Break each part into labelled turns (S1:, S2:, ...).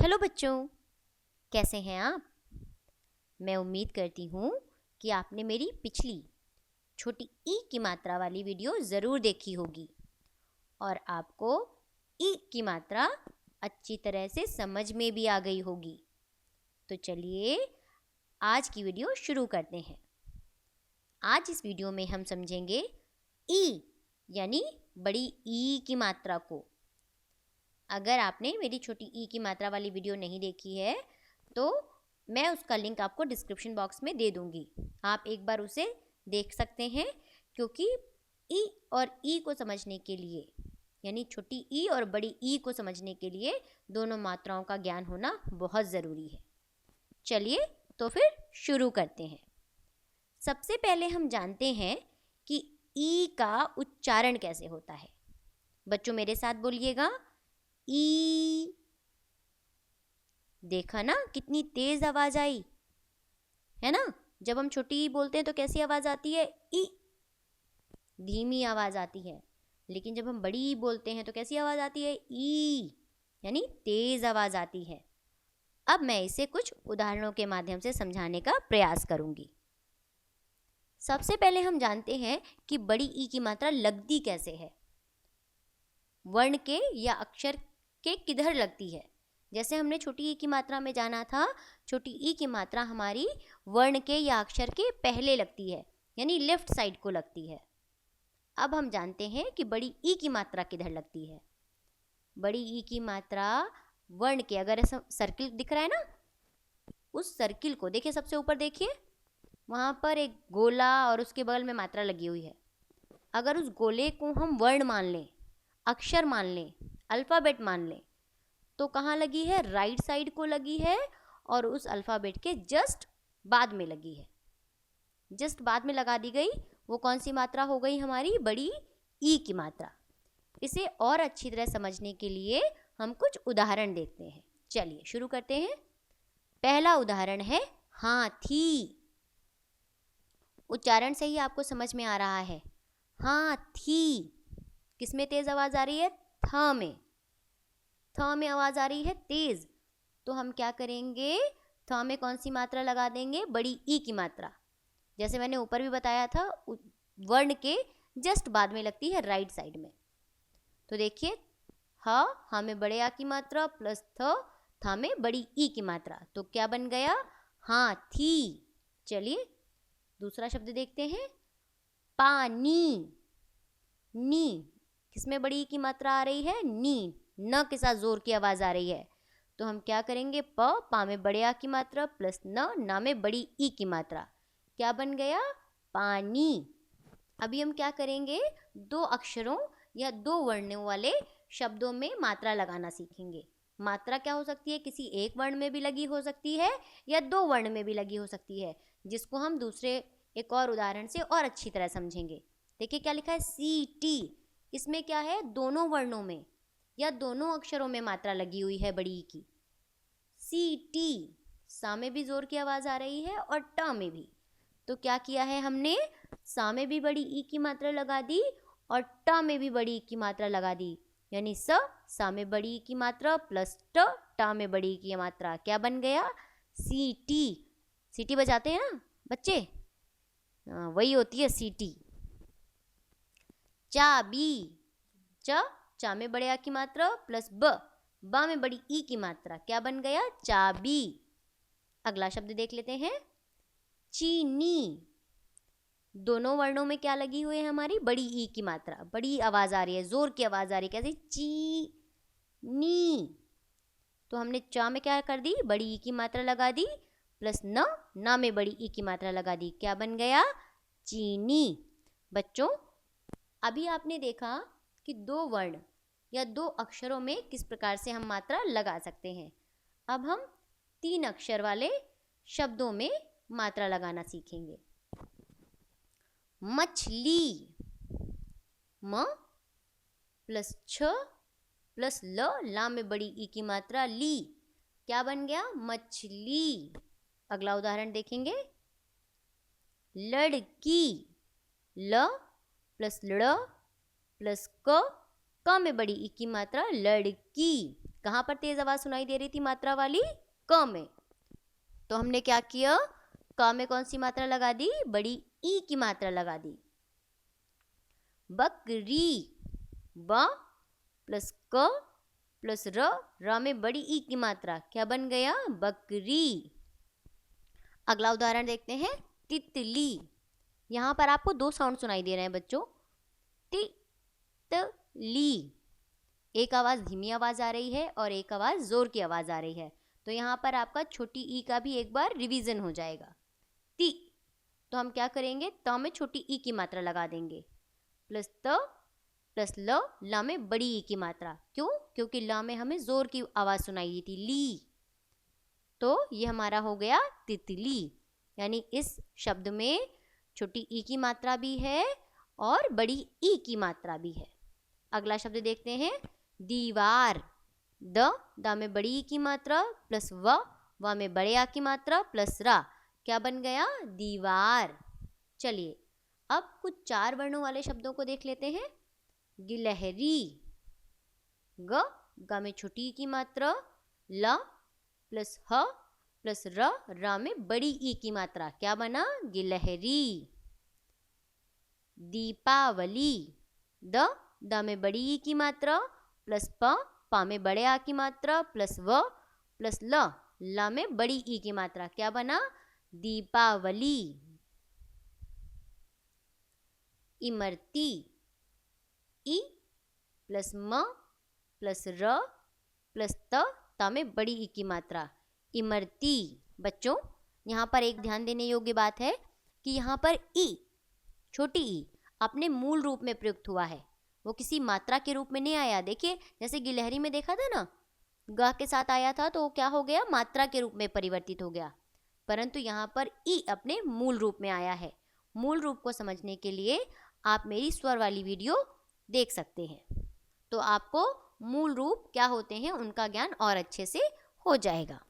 S1: Hello बच्चों, कैसे हैं आप। मैं उम्मीद करती हूँ कि आपने मेरी पिछली छोटी ई की मात्रा वाली वीडियो ज़रूर देखी होगी और आपको ई की मात्रा अच्छी तरह से समझ में भी आ गई होगी। तो चलिए आज की वीडियो शुरू करते हैं। आज इस वीडियो में हम समझेंगे ई यानी बड़ी ई की मात्रा को। अगर आपने मेरी छोटी ई की मात्रा वाली वीडियो नहीं देखी है तो मैं उसका लिंक आपको डिस्क्रिप्शन बॉक्स में दे दूँगी। आप एक बार उसे देख सकते हैं, क्योंकि ई और ई को समझने के लिए यानी छोटी ई और बड़ी ई को समझने के लिए दोनों मात्राओं का ज्ञान होना बहुत ज़रूरी है। चलिए तो फिर शुरू करते हैं। सबसे पहले हम जानते हैं कि ई का उच्चारण कैसे होता है। बच्चों मेरे साथ बोलिएगा, ई। देखा ना कितनी तेज आवाज आई है ना। जब हम छोटी ई बोलते हैं तो कैसी आवाज आती है, ई, धीमी आवाज आती है। लेकिन जब हम बड़ी ई बोलते हैं तो कैसी आवाज आती है, ई, यानी तेज आवाज आती है। अब मैं इसे कुछ उदाहरणों के माध्यम से समझाने का प्रयास करूंगी। सबसे पहले हम जानते हैं कि बड़ी ई की मात्रा लगती कैसे है। वर्ण के या अक्षर के किधर लगती है। जैसे हमने छोटी ई की मात्रा में जाना था, छोटी ई की मात्रा हमारी वर्ण के या अक्षर के पहले लगती है, यानी लेफ्ट साइड को लगती है। अब हम जानते हैं कि बड़ी ई की मात्रा किधर लगती है। बड़ी ई की मात्रा वर्ण के, अगर ऐसा सर्किल दिख रहा है ना, उस सर्किल को देखिए, सबसे ऊपर देखिए, वहाँ पर एक गोला और उसके बगल में मात्रा लगी हुई है। अगर उस गोले को हम वर्ण मान लें, अक्षर मान लें, अल्फ़ाबेट मान लें, तो कहाँ लगी है, राइट साइड को लगी है और उस अल्फ़ाबेट के जस्ट बाद में लगी है। जस्ट बाद में लगा दी गई वो कौन सी मात्रा हो गई, हमारी बड़ी ई की मात्रा। इसे और अच्छी तरह समझने के लिए हम कुछ उदाहरण देखते हैं। चलिए शुरू करते हैं। पहला उदाहरण है हाथी। उच्चारण से ही आपको समझ में आ रहा है, हाथी। किसमें तेज आवाज आ रही है, थ में। थ में आवाज आ रही है तेज, तो हम क्या करेंगे, थ में कौन सी मात्रा लगा देंगे, बड़ी ई की मात्रा। जैसे मैंने ऊपर भी बताया था, वर्ण के जस्ट बाद में लगती है राइट साइड में। तो देखिए, ह में बड़े आ की मात्रा प्लस थ में बड़ी ई की मात्रा, तो क्या बन गया, हाथी। चलिए दूसरा शब्द देखते हैं, पानी। नी, किसमें बड़ी ई की मात्रा आ रही है, नी, न के साथ जोर की आवाज आ रही है। तो हम क्या करेंगे, पा में बड़े आ की मात्रा प्लस ना में बड़ी ई की मात्रा, क्या बन गया, पानी। अभी हम क्या करेंगे, दो अक्षरों या दो वर्णों वाले शब्दों में मात्रा लगाना सीखेंगे। मात्रा क्या हो सकती है, किसी एक वर्ण में भी लगी हो सकती है या दो वर्ण में भी लगी हो सकती है, जिसको हम दूसरे एक और उदाहरण से और अच्छी तरह समझेंगे। देखिए क्या लिखा है, सी टी। इसमें क्या है, दोनों वर्णों में या दोनों अक्षरों में मात्रा लगी हुई है बड़ी ई की। सी टी, सा में भी जोर की आवाज आ रही है और ट में भी। तो क्या किया है हमने, सा में भी बड़ी ई की मात्रा लगा दी और ट में भी बड़ी ई की मात्रा लगा दी, यानी सा में बड़ी ई की मात्रा प्लस ट में बड़ी ई की मात्रा, क्या बन गया, सीटी। सीटी बजाते हैं ना बच्चे, वही होती है सीटी। चाबी, चा में बड़े आ की मात्रा प्लस बा में बड़ी ई की मात्रा, क्या बन गया, चाबी। अगला शब्द देख लेते हैं, चीनी। दोनों वर्णों में क्या लगी हुई है, हमारी बड़ी ई की मात्रा, बड़ी आवाज आ रही है, जोर की आवाज आ रही है, कैसे, ची नी। तो हमने चा में क्या कर दी, बड़ी ई की मात्रा लगा दी प्लस ना में बड़ी ई की मात्रा लगा दी, क्या बन गया, चीनी। बच्चों अभी आपने देखा कि दो वर्ण या दो अक्षरों में किस प्रकार से हम मात्रा लगा सकते हैं। अब हम तीन अक्षर वाले शब्दों में मात्रा लगाना सीखेंगे। मछली, म प्लस छ प्लस ला में बड़ी ई की मात्रा ली, क्या बन गया, मछली। अगला उदाहरण देखेंगे, लड़की। ल प्लस ड़ प्लस क में बड़ी ई की मात्रा लड़की, कहाँ पर तेज आवाज सुनाई दे रही थी मात्रा वाली? क में। तो हमने क्या किया? क में कौन सी मात्रा लगा दी? बड़ी ई की मात्रा लगा दी। बकरी, ब प्लस क प्लस र में बड़ी ई की मात्रा, क्या बन गया? बकरी। अगला उदाहरण देखते हैं, तितली। यहाँ पर आपको दो साउंड सुनाई दे रहे हैं बच्चों, ति त ली। एक आवाज धीमी आवाज आ रही है और एक आवाज जोर की आवाज आ रही है। तो यहाँ पर आपका छोटी ई का भी एक बार रिवीजन हो जाएगा। ति, तो हम क्या करेंगे? त में छोटी ई की मात्रा लगा देंगे, प्लस त प्लस ल में बड़ी ई की मात्रा। क्यों? क्योंकि ल में हमें जोर की आवाज सुनाई दी थी, ली। तो ये हमारा हो गया तितली। यानी इस शब्द में छोटी ई की मात्रा भी है और बड़ी ई की मात्रा भी है। अगला शब्द देखते हैं, दीवार। द में बड़ी ई की मात्रा प्लस व में बड़े आ की मात्रा प्लस रा, क्या बन गया? दीवार। चलिए अब कुछ 4 वर्णों वाले शब्दों को देख लेते हैं। गिलहरी, ग में छोटी ई की मात्रा, ल प्लस ह प्लस र में बड़ी ई की मात्रा, क्या बना? गिलहरी। दीपावली, द में बड़ी ई की मात्रा प्लस प में बड़े आ की मात्रा प्लस व प्लस ल में बड़ी ई की मात्रा, क्या बना? दीपावली। इमरती, ई प्लस म प्लस र प्लस त में बड़ी ई की मात्रा, इमरती। बच्चों यहाँ पर एक ध्यान देने योग्य बात है कि यहाँ पर ई, छोटी ई, अपने मूल रूप में प्रयुक्त हुआ है, वो किसी मात्रा के रूप में नहीं आया। देखिए जैसे गिलहरी में देखा था ना, ग के साथ आया था तो क्या हो गया? मात्रा के रूप में परिवर्तित हो गया। परंतु यहाँ पर ई अपने मूल रूप में आया है। मूल रूप को समझने के लिए आप मेरी स्वर वाली वीडियो देख सकते हैं, तो आपको मूल रूप क्या होते हैं उनका ज्ञान और अच्छे से हो जाएगा।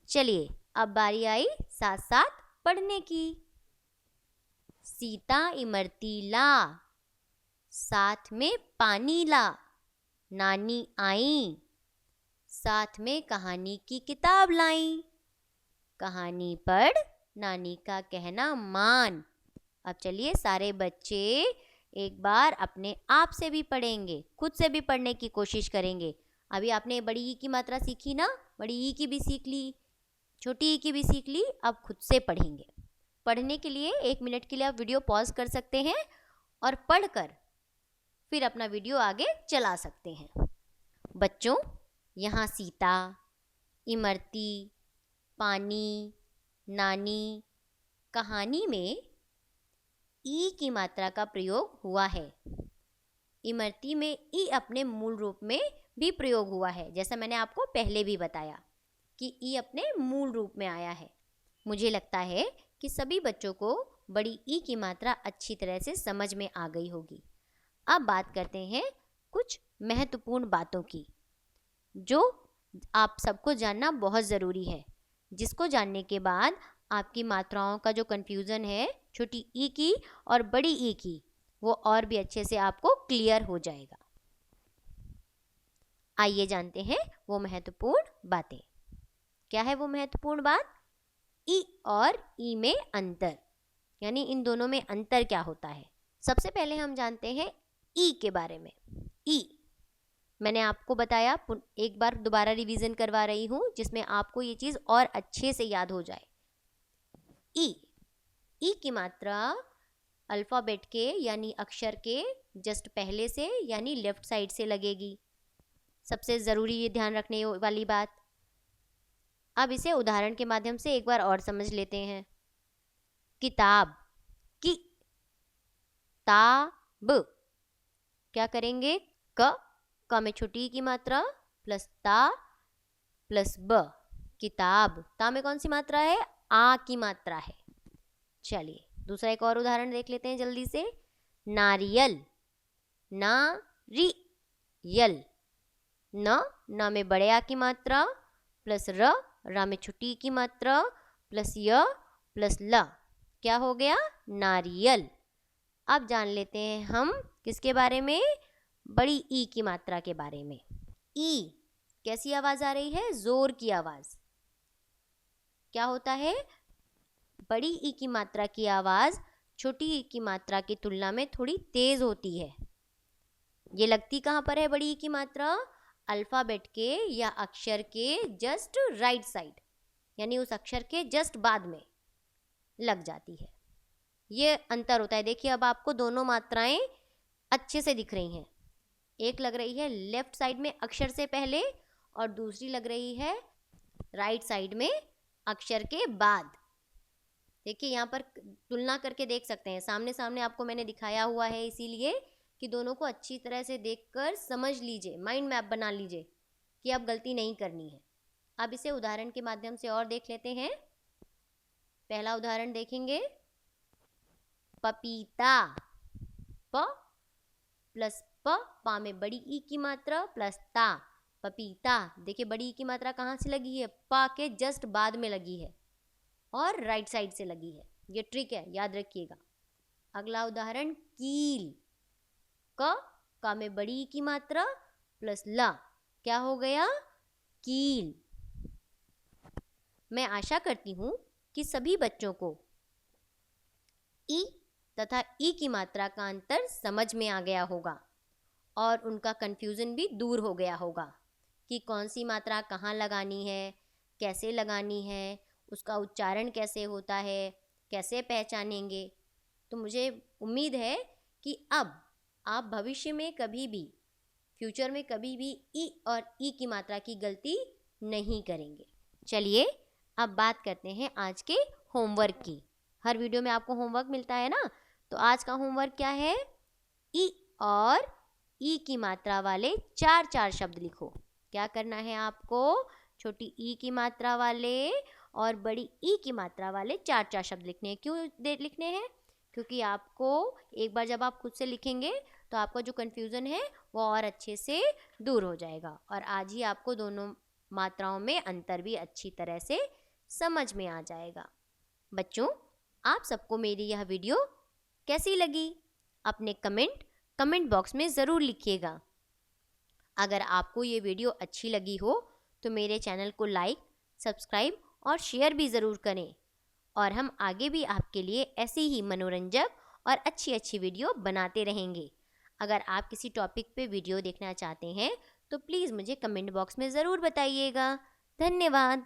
S1: चलिए अब बारी आई साथ साथ पढ़ने की। सीता इमरती ला, साथ में पानी ला, नानी आई, साथ में कहानी की किताब लाई, कहानी पढ़ नानी का कहना मान। अब चलिए सारे बच्चे एक बार अपने आप से भी पढ़ेंगे, खुद से भी पढ़ने की कोशिश करेंगे। अभी आपने बड़ी ई की मात्रा सीखी ना, बड़ी ई की भी सीख ली, छोटी ई की भी सीख ली, अब खुद से पढ़ेंगे। पढ़ने के लिए 1 मिनट के लिए आप वीडियो पॉज कर सकते हैं और पढ़कर फिर अपना वीडियो आगे चला सकते हैं। बच्चों यहाँ सीता, इमरती, पानी, नानी, कहानी में ई की मात्रा का प्रयोग हुआ है। इमरती में ई अपने मूल रूप में भी प्रयोग हुआ है, जैसा मैंने आपको पहले भी बताया कि ई अपने मूल रूप में आया है। मुझे लगता है कि सभी बच्चों को बड़ी ई की मात्रा अच्छी तरह से समझ में आ गई होगी। अब बात करते हैं कुछ महत्वपूर्ण बातों की, जो आप सबको जानना बहुत ज़रूरी है, जिसको जानने के बाद आपकी मात्राओं का जो कन्फ्यूज़न है छोटी ई की और बड़ी ई की, वो और भी अच्छे से आपको क्लियर हो जाएगा। आइए जानते हैं वो महत्वपूर्ण बातें। क्या है वो महत्वपूर्ण बात? ई और ई में अंतर, यानी इन दोनों में अंतर क्या होता है। सबसे पहले हम जानते हैं ई के बारे में। ई मैंने आपको बताया, एक बार दोबारा रिवीजन करवा रही हूँ जिसमें आपको ये चीज़ और अच्छे से याद हो जाए। ई की मात्रा अल्फ़ाबेट के यानी अक्षर के जस्ट पहले से यानी लेफ्ट साइड से लगेगी। सबसे ज़रूरी ये ध्यान रखने वाली बात। अब इसे उदाहरण के माध्यम से एक बार और समझ लेते हैं। किताब, की ताब, क्या करेंगे? क में छोटी की मात्रा प्लस ता प्लस ब, किताब। ता में कौन सी मात्रा है? आ की मात्रा है। चलिए दूसरा एक और उदाहरण देख लेते हैं जल्दी से। नारियल, नारियल, न में बड़े आ की मात्रा प्लस रा में छोटी की मात्रा प्लस य प्लस ल, क्या हो गया? नारियल। अब जान लेते हैं हम किसके बारे में? बड़ी ई की मात्रा के बारे में। ई कैसी आवाज़ आ रही है? ज़ोर की आवाज़। क्या होता है? बड़ी ई की मात्रा की आवाज़ छोटी ई की मात्रा की तुलना में थोड़ी तेज़ होती है। ये लगती कहाँ पर है बड़ी ई की मात्रा? अल्फ़ाबेट के या अक्षर के जस्ट राइट साइड, यानी उस अक्षर के जस्ट बाद में लग जाती है। ये अंतर होता है। देखिए अब आपको दोनों मात्राएं अच्छे से दिख रही हैं। एक लग रही है लेफ्ट साइड में अक्षर से पहले और दूसरी लग रही है राइट साइड में अक्षर के बाद। देखिए यहाँ पर तुलना करके देख सकते हैं, सामने सामने आपको मैंने दिखाया हुआ है इसीलिए कि दोनों को अच्छी तरह से देखकर समझ लीजिए, माइंड मैप बना लीजिए कि अब गलती नहीं करनी है। अब इसे उदाहरण के माध्यम से और देख लेते हैं। पहला उदाहरण देखेंगे, पपीता। प प्लस पा में बड़ी ई की मात्रा प्लस ता, पपीता। देखिए बड़ी ई की मात्रा कहाँ से लगी है? पा के जस्ट बाद में लगी है और राइट साइड से लगी है। ये ट्रिक है, याद रखिएगा। अगला उदाहरण, कील। का में बड़ी ई की मात्रा प्लस ला, क्या हो गया? कील। मैं आशा करती हूँ कि सभी बच्चों को ई तथा ई की मात्रा का अंतर समझ में आ गया होगा और उनका कन्फ्यूज़न भी दूर हो गया होगा कि कौन सी मात्रा कहाँ लगानी है, कैसे लगानी है, उसका उच्चारण कैसे होता है, कैसे पहचानेंगे। तो मुझे उम्मीद है कि अब आप भविष्य में कभी भी, फ्यूचर में कभी भी ई और ई की मात्रा की गलती नहीं करेंगे। चलिए अब बात करते हैं आज के होमवर्क की। हर वीडियो में आपको होमवर्क मिलता है ना, तो आज का होमवर्क क्या है? ई और ई की मात्रा वाले 4 शब्द लिखो। क्या करना है आपको? छोटी ई की मात्रा वाले और बड़ी ई की मात्रा वाले 4 शब्द लिखने हैं। क्यों लिखने हैं? क्योंकि आपको एक बार जब आप खुद से लिखेंगे तो आपका जो कन्फ्यूज़न है वो और अच्छे से दूर हो जाएगा और आज ही आपको दोनों मात्राओं में अंतर भी अच्छी तरह से समझ में आ जाएगा। बच्चों, आप सबको मेरी यह वीडियो कैसी लगी? अपने कमेंट बॉक्स में ज़रूर लिखिएगा। अगर आपको ये वीडियो अच्छी लगी हो तो मेरे चैनल को लाइक, सब्सक्राइब और शेयर भी ज़रूर करें और हम आगे भी आपके लिए ऐसी ही मनोरंजक और अच्छी वीडियो बनाते रहेंगे। अगर आप किसी टॉपिक पे वीडियो देखना चाहते हैं तो प्लीज़ मुझे कमेंट बॉक्स में ज़रूर बताइएगा। धन्यवाद।